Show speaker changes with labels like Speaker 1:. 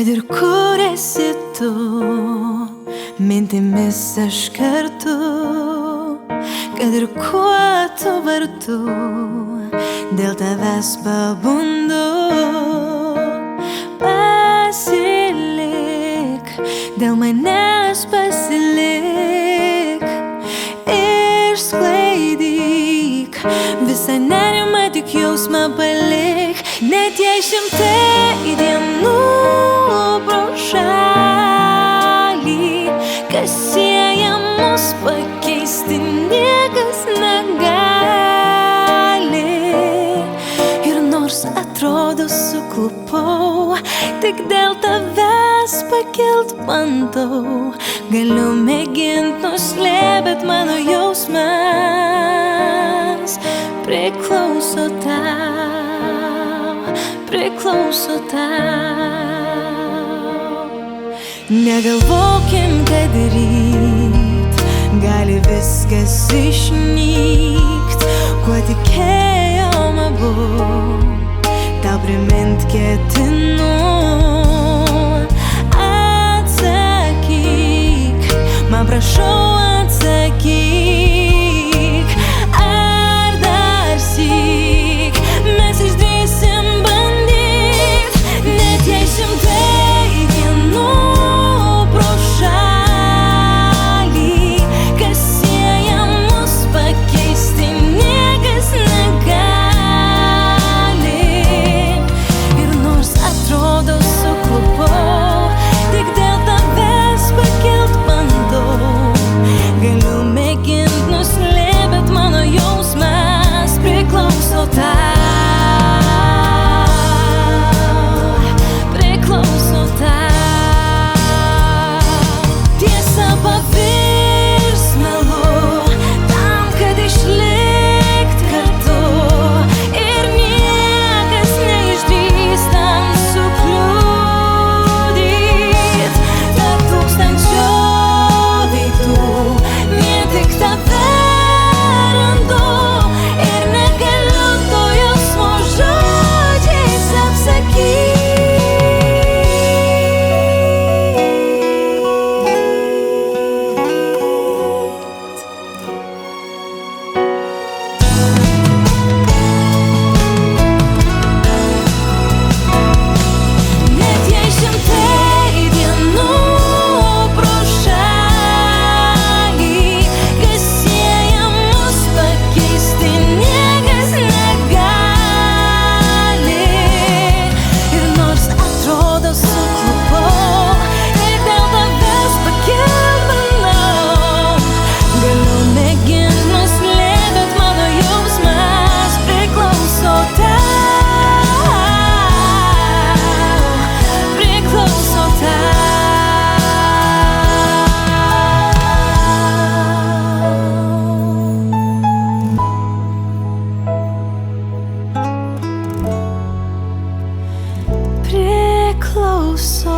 Speaker 1: Kad ir kur esi tu, mintimis aš kartu. Kad ir kuo tu vartu, dėl tavęs pabundu. Pasilik, dėl manęs pasilik. Išsklaidyk visą nerimą, tik jausmą palik. Net jei šimtai dienų pro šalį, kas sieja mus pakeisti, niekas negali. Ir nors atrodo suklupau, tik dėl tavęs pakilt bandau. Galiu mėgint nuslėpt, bet mano jausmas priklauso tau, priklauso tau. Negalvokim, kad ryt gali viskas išnykt. Kuo tikėjom abu, tau primint ketinu. Atsakyk, man prašau atsakyk. Ar dar syk mes išdrįsim bandyt. Net jei šimtai dienų pro šalį, kas sieja mus pakeisti, niekas negali. Ir nors atrodo suklupau, tik dėl tavęs pakilt bandau. Galiu mėgint nuslėpt, bet mano jausmas priklauso tau, priklauso tau. Tiesa pavirs melu tam, kad išlikt kartu. Ir niekas neišdrįs tam sukliudyt. Tarp tūkstančio veidų vien tik tave randu. Ir negaliu to jausmo žodžiais apsakyt. Net jei šimtai dienų pro šalį, kas sieja mus pakeisti, niekas negali. Ir nors atrodo suklupau, tik dėl tavęs pakilt bandau. Galiu mėgint nuslėpt, bet mano jausmas priklauso tau, priklauso tau. Priklauso